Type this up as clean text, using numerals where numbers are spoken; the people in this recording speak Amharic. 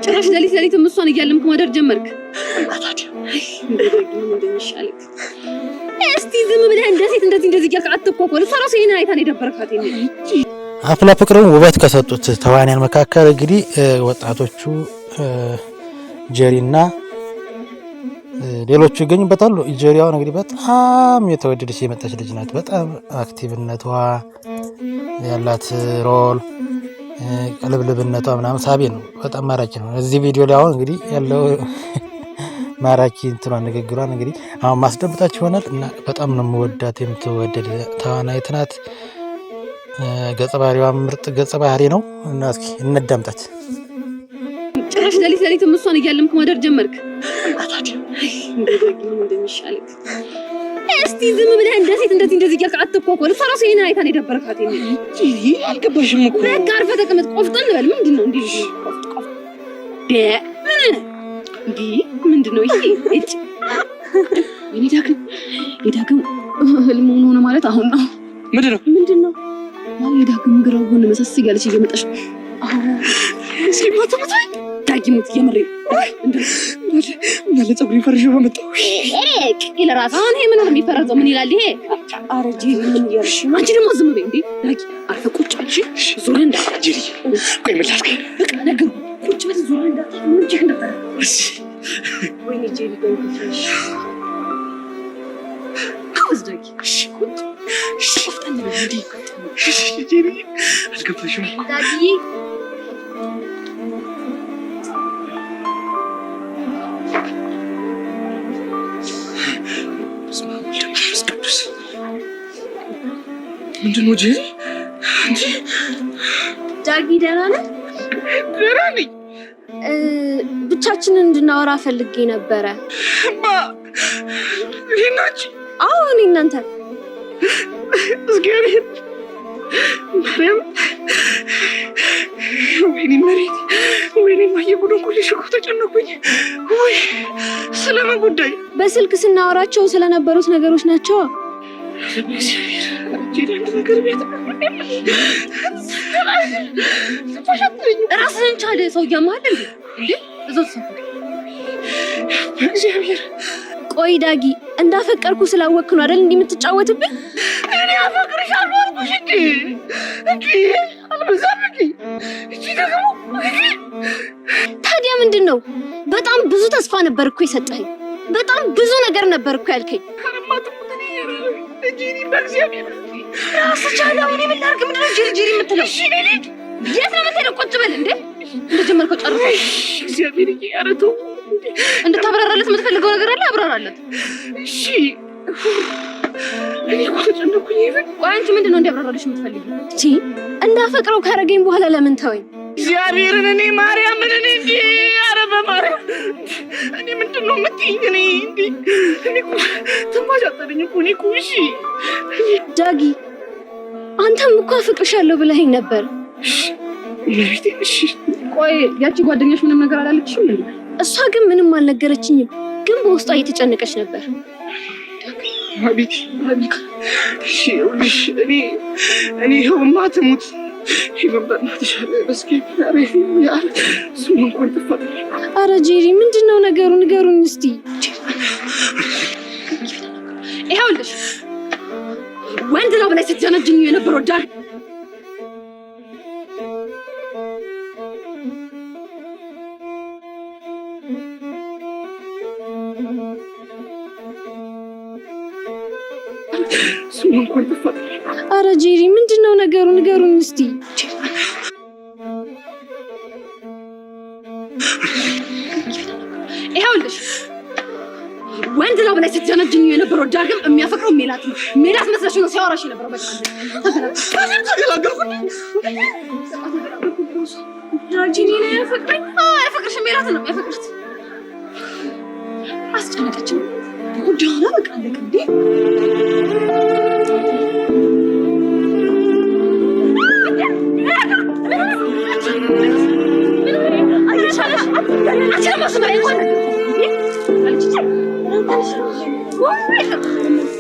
ጭራሽ ለሊት እሷን እያለምክ ማደር ጀመርክ። አታዲያ ምን እንደሚሻልክ እስቲ ዝም ብለህ እንደዚህ እያልክ አትኮኮል። ሰራው ሲና አይታን የደበረካት አፍላ ፍቅርን ውበት ከሰጡት ተዋንያን መካከል እንግዲህ ወጣቶቹ ጀሪና ሌሎቹ ይገኙበታል። ጀሪያው እንግዲህ በጣም የተወደደች የመጣች ልጅ ናት። በጣም አክቲቭነቷ ያላት ሮል ቀልብልብነቷ ምናምን ሳቢ ነው። በጣም ማራኪ ነው። እዚህ ቪዲዮ ላይ አሁን እንግዲህ ያለው ማራኪ እንትኗ ንግግሯን እንግዲህ አሁን ማስደብጣችሁ ይሆናል እና በጣም ነው የምወዳት የምትወደድ ተዋናይት ናት። ገጸ ባህሪዋ ምርጥ ገጸ ባህሪ ነው እና እስኪ እንዳምጣት። ጭራሽ ለሊት እሷን እያለምክ ማደር ጀመርክ። አታዲያ ምን እንደሚሻልክ እስቲ ዝም ብለህ እንደዚህ እያልክ አትኮኮል። ሰራው ሲና አይታን የደበረካት አልገባሽም እኮ በቃ አርፈህ ተቀመጥ። ቆፍጠን በል። ምንድነው እንዴ ቆፍጥ ምንድነው ይሄ? እጭ የዳግም ህልም ሆነ ማለት አሁን ነው። ምንድነው ያው የዳግም ግራው ጎን መሰስ እያለች እየመጣች ነው። ዳጊሙት የምሬ እንዳለ ፀጉሬን ፈርሼ በመጣሁ ለራስ አሁን ይሄ ምን ነው የሚፈረዘው? ምን ይላል ይሄ? አረጂ ምን ይርሽ? አንቺ ደግሞ ዝም በይ እንዴ ዳጊ። አርፈህ ቁጭ በልሽ። ዞር እንዳትጅሪ። ቆይ ምን ላድርግ? በቃ ነገር ቁጭ በል። ዞር እንዳትጅሪ። ምን ጭክ ነበር? ወይኔ ጄሪ ቆይሽ አውዝ ዳጊ። ቁጭ ቆፍጠን በል እንዴ ጄሪ። አልገባሽም ዳጊ። ምንድነው ጄሪ? ዳጊ ደህና ነህ? ደህና ነኝ። ብቻችንን እንድናወራ ፈልጌ ነበረ። ይሄን አንቺ? አዎ እኔ እናንተ እግዚአብሔር ማርያም ወይኔ መሬት ወይኔ ማየጉዱን ኩልሽ እኮ ተጨነኩኝ። ወይ ስለምን ጉዳይ? በስልክ ስናወራቸው ስለነበሩት ነገሮች ናቸው። ራስህን ቻለ። ሰው እያማለ እንዴ እዛው እግዚአብሔር። ቆይ ዳጊ እንዳፈቀርኩ ስላወቅክ ነው አይደል እንዲህ የምትጫወትብኝ? እኔ አፈቅርሻለሁ አልኩሽ እንዴ አልበዛም እንዴ? እቺ ደግሞ ታዲያ ምንድነው? በጣም ብዙ ተስፋ ነበር እኮ የሰጠኸኝ። በጣም ብዙ ነገር ነበር እኮ ያልከኝ። ጄሪ በእግዚአብሔር ራስህ ቻለ። እኔ ምን ላድርግ? ምንድነው ጄሪ የምትለው? እሺ ነኝ። የት ነው የምትሄደው? ቁጭ በል እንዴ እንደጀመርከው ጨርሰህ። እግዚአብሔር ያረተው እንድታብራራለት የምትፈልገው ነገር አለ? አብራራለት። እሺ እኔ እኮ ተጨነኩኝ። ቆይ አንቺ ምንድነው እንዲያብራራልሽ የምትፈልጊው? እቺ እንዳፈቅረው ካረገኝ በኋላ ለምን ተወኝ? እግዚአብሔርን እኔ ማርያምን እኔ እንዴ ኧረ በማርያም እኔ ምንድነው የምትይኝ? እኔ እኮ ተማጫጠለኝ እኮ እኔ እኮ እሺ ዳጊ አንተም እኮ አፍቅርሻለሁ ብለኸኝ ነበር። እሺ ቆይ ያቺ ጓደኛሽ ምንም ነገር አላለችሽም? እሷ ግን ምንም አልነገረችኝም፣ ግን በውስጧ እየተጨነቀች ነበር። አቤት እሺ እሺ እኔ ይኸውማ ትሙት አረ ጄሪ ምንድነው ነገሩ? ንገሩኝ እስቲ። ይኸውልሽ ወንድ ነው ብለሽ ስትጀነጅኝ የነበረው ዳጊ አረ ጄሪ ምንድነው ነገሩ? ንገሩኝ እስቲ። ይኸውልሽ ወንድ ነው ብለሽ ስትጀነጅኝ የነበረው ዳግም የሚያፈቅረው ሜላት ነው። ሜላት መስለሽ ነው ሲያወራሽ የነበረው። በቃ ዳጊ ነው ያፈቅረኝ። ያፈቅርሽ ሜላት ነው ያፈቅርሽ። አስጨነቀችኝ። ጉዳዩን በቃ አለቀ እንዴ? I